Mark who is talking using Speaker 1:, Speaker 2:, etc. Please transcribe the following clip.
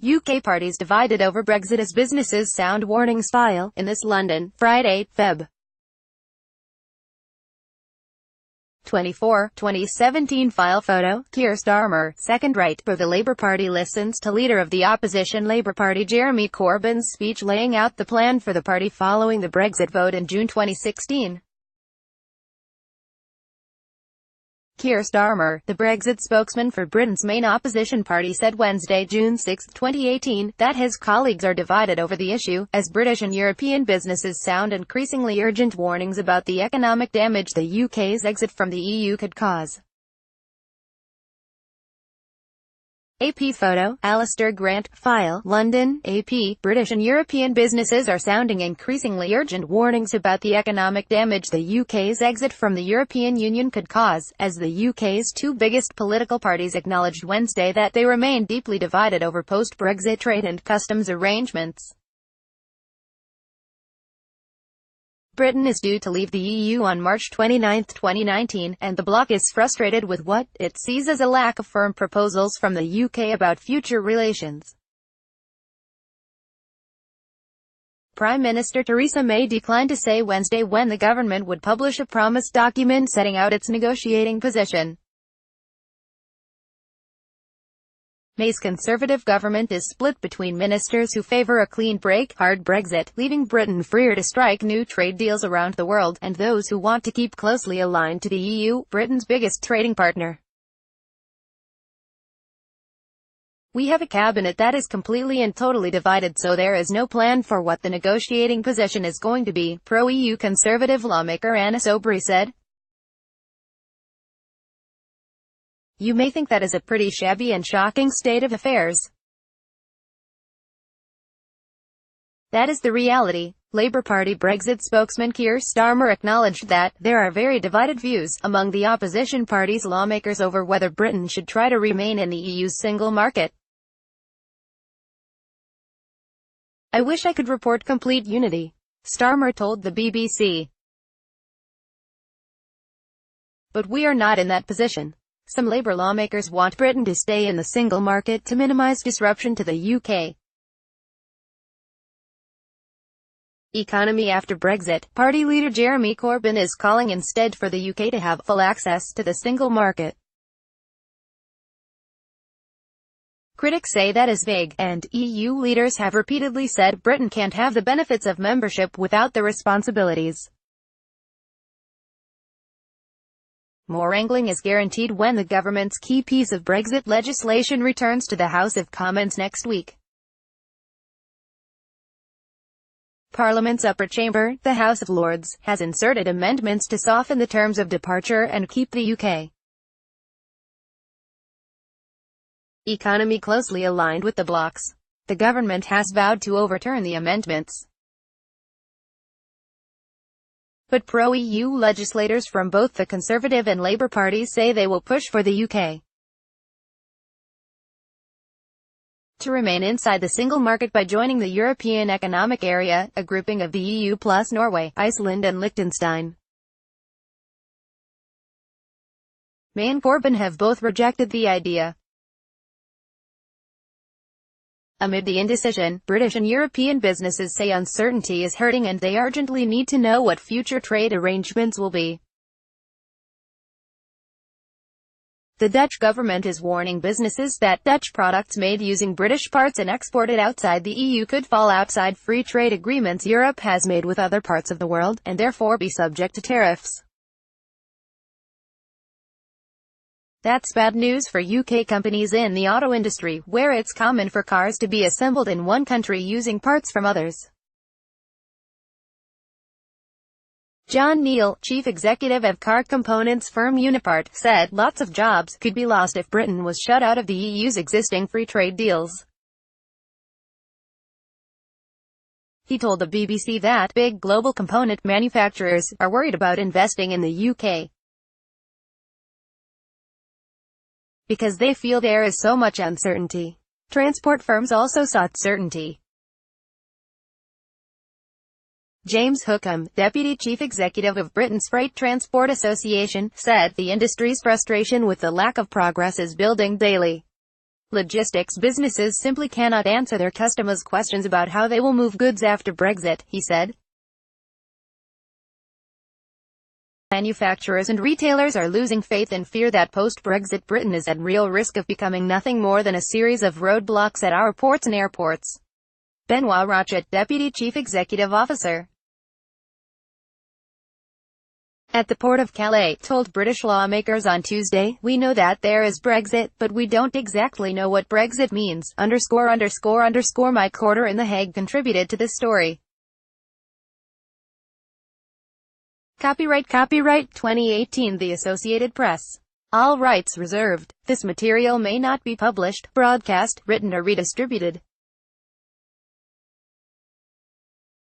Speaker 1: UK parties divided over Brexit as businesses sound warnings file. In this London, Friday, Feb. 24, 2017 file photo, Keir Starmer, second right, for the Labour Party listens to leader of the opposition Labour Party Jeremy Corbyn's speech laying out the plan for the party following the Brexit vote in June 2016. Keir Starmer, the Brexit spokesman for Britain's main opposition party, said Wednesday, June 6, 2018, that his colleagues are divided over the issue, as British and European businesses sound increasingly urgent warnings about the economic damage the UK's exit from the EU could cause. AP photo, Alistair Grant, file, London, AP, British and European businesses are sounding increasingly urgent warnings about the economic damage the UK's exit from the European Union could cause, as the UK's two biggest political parties acknowledged Wednesday that they remain deeply divided over post-Brexit trade and customs arrangements. Britain is due to leave the EU on March 29, 2019, and the bloc is frustrated with what it sees as a lack of firm proposals from the UK about future relations. Prime Minister Theresa May declined to say Wednesday when the government would publish a promised document setting out its negotiating position. May's Conservative government is split between ministers who favour a clean break, hard Brexit, leaving Britain freer to strike new trade deals around the world, and those who want to keep closely aligned to the EU, Britain's biggest trading partner. We have a cabinet that is completely and totally divided, so there is no plan for what the negotiating position is going to be, pro-EU Conservative lawmaker Anna Soubry said. You may think that is a pretty shabby and shocking state of affairs. That is the reality. Labour Party Brexit spokesman Keir Starmer acknowledged that there are very divided views among the opposition party's lawmakers over whether Britain should try to remain in the EU's single market. I wish I could report complete unity, Starmer told the BBC. But we are not in that position. Some Labour lawmakers want Britain to stay in the single market to minimise disruption to the UK economy after Brexit. Party leader Jeremy Corbyn is calling instead for the UK to have full access to the single market. Critics say that is vague, and EU leaders have repeatedly said Britain can't have the benefits of membership without the responsibilities. More wrangling is guaranteed when the government's key piece of Brexit legislation returns to the House of Commons next week. Parliament's upper chamber, the House of Lords, has inserted amendments to soften the terms of departure and keep the UK economy closely aligned with the bloc's. The government has vowed to overturn the amendments. But pro-EU legislators from both the Conservative and Labour parties say they will push for the UK to remain inside the single market by joining the European Economic Area, a grouping of the EU plus Norway, Iceland and Liechtenstein. May and Corbyn have both rejected the idea. Amid the indecision, British and European businesses say uncertainty is hurting and they urgently need to know what future trade arrangements will be. The Dutch government is warning businesses that Dutch products made using British parts and exported outside the EU could fall outside free trade agreements Europe has made with other parts of the world, and therefore be subject to tariffs. That's bad news for UK companies in the auto industry, where it's common for cars to be assembled in one country using parts from others. John Neal, chief executive of car components firm Unipart, said lots of jobs could be lost if Britain was shut out of the EU's existing free trade deals. He told the BBC that big global component manufacturers are worried about investing in the UK because they feel there is so much uncertainty. Transport firms also sought certainty. James Hookham, deputy chief executive of Britain's Freight Transport Association, said the industry's frustration with the lack of progress is building daily. Logistics businesses simply cannot answer their customers' questions about how they will move goods after Brexit, he said. Manufacturers and retailers are losing faith and fear that post-Brexit Britain is at real risk of becoming nothing more than a series of roadblocks at our ports and airports. Benoit Rochet, Deputy Chief Executive Officer at the Port of Calais, told British lawmakers on Tuesday, "We know that there is Brexit, but we don't exactly know what Brexit means." Mike Corder in The Hague contributed to this story. Copyright 2018 The Associated Press. All rights reserved. This material may not be published, broadcast, written or redistributed.